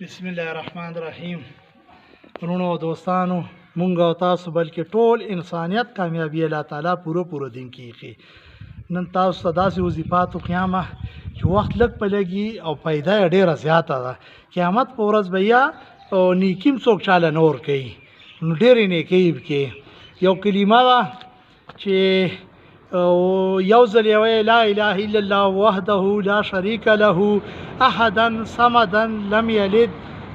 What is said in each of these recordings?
بسم الله الرحمن الرحیم. ورونو او دوستانو، مونږ او تاسو بلکې ټول انسانیت کامیابی الله تعالی پوره دین کیږي. نن تاسو ته داسې وظیفات قیامه چې وخت لږ په لګي او پیدا یې ډېره زیاته ده. قیامت په ورځ به یا نیکیم څوک چاله نور کوي، نو ډېرې نیکۍ کې یو کلمه ده چې یو ځل یې لا اله الا الله وحده لا شریک له احدا صمدا لم یلد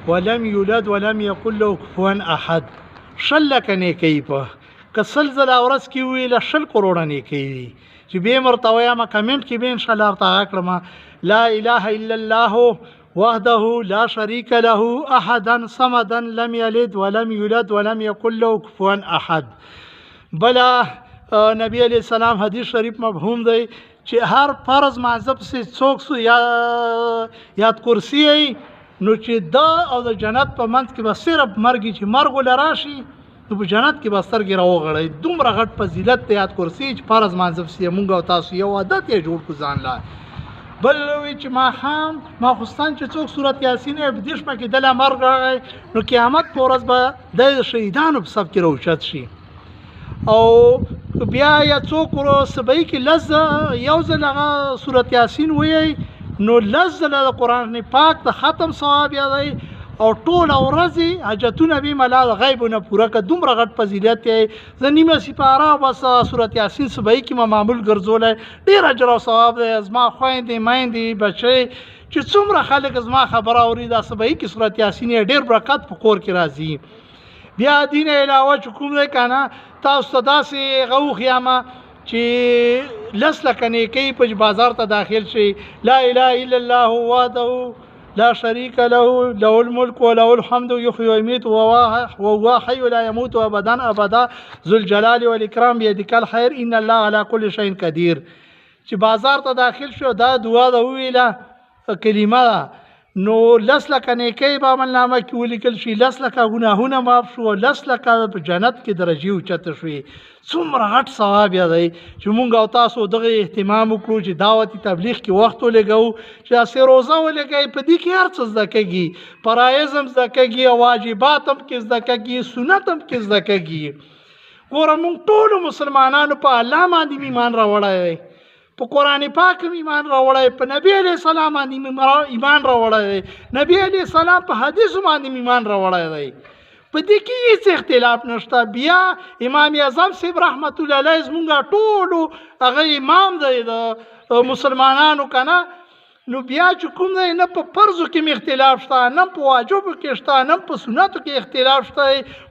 ولم یولد ولم یکن له کفوا احد. شل لکه نیکۍ په که سل ځله ورځ کې وویله 100 کروړه نیکۍ دي چې بیا یې ورته وایم کمنټ کې به انشاءالله ورته هغه کړم لا اله الا الله وحده لا شریک له احدا صمدا لم یلد ولم یولد ولم یکن له کفوا احد. بلا نبی علیہ السلام حدیث شریف مفهوم دی چې هر فرض معذب سے څوک سو یاد کرسی نو چې دا او د جنت په منځ کې به صرف مرګ چې مرګ لراشي نو په جنت کې به سترګې راوغړی. دومره غټ فضیلت دی یاد کرسی چې فرض معذب سے مونږ او تاسو یو عادت یې جوړ کو ځان لا بل وی چې ما خوستان چې څوک سورت یاسین په دیش پکې دله مرګ راغی نو قیامت په ورځ به د شهیدانو په صف کې راوچت شي. او بیا یا څوک ورو سبای کې لز یو ځل هغه سورت یاسین وایي نو لز د قرآن پاک د ختم ثواب یادی او ټول ورځې حاجتونه به ملا غیبونه پوره که. دومره غټ فضیلت یې زه نیمه سپاره بس سورت یاسین سبای کې ما معمول ګرځولی ډېر اجر او ثواب دی. زما خویندې میندې بچی چې څومره خلک زما خبره اوري دا سبای کې سورت یاسین ډېر برکت په کور کې راځي. بیا دین علاوه چې کوم دی که نه تاسو ته داسې غو خیامه چې لس لکه نیکۍ په بازار ته داخل شي لا اله الا الله وحده لا شریک له له الملک وله الحمد یحیی ویمیت وهو حی لا یموت ابدا ابدا ذو الجلال والاکرام بیدک الخیر ان الله علی کل شیء قدیر. چې بازار ته داخل شو دا دعا د ویله کلمه ده نو لس لکه نیکۍ به عملنامه کې ولیکل شي، 10 لکه ګناهونه معاف شو، 10 لکه په جنت کې درجې اوچته شوې. څومره غټ ثواب دی چې مونږ او تاسو دغه اهتمام وکړو چې دعوت تبلیغ کې وخت ولګو چې داسې روزه ولګئ. په دې کې هر څه زده کېږي، فرایض هم زده کېږي، واجبات هم کې زده کېږي، سنت هم کې زده کېږي. ګوره مونږ ټولو مسلمانانو په الله باندې ایمان راوړی دی، په قرآن پاک ایمان راوړی، په نبی علیہ السلام باندې ایمان راوړی دی، نبی علیہ السلام په حدیثو باندې ایمان راوړی دی. په دې کې هیڅ اختلاف نشته. بیا امام اعظم صاحب رحمت الله علیه زمونږ ټولو هغه امام دی د مسلمانانو که نه. نو بیا چې کوم دی نه په فرضو کې اختلاف شته، نه په واجبو کې شته، نه په سنتو کې اختلاف شته.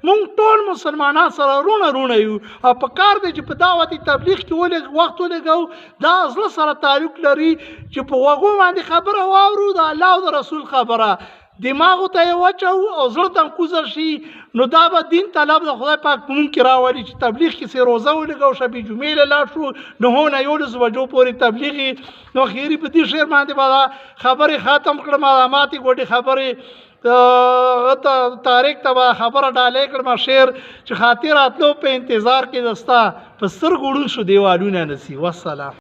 مونږ ټول مسلمانان سره رونه یو او په کار دی چې په دعوت تبلیغ کې وخت ولګو. دا زړه سره تعلق لري چې په غوږو باندې خبره واورو د الله او د رسول خبره دماغو ته یې واچو او زړه ته کوزر شي نو دا به دین طلب د خدای پاک په مونږ کې راولي چې تبلیغ کې سې روزه ولګو شبې جمعې له لاړ شو 9 نه 11 بجو پورې تبلیغي نو خیري په دې شعر باندې به خبرې ختم کړم ماتې ګوډې خبرې تاریخ ته به خبره ډالۍ کړم شعر چې خاطر راتلو په انتظار کې دستا په سترګو ړوند شو دیوالونه نسی. والسلام.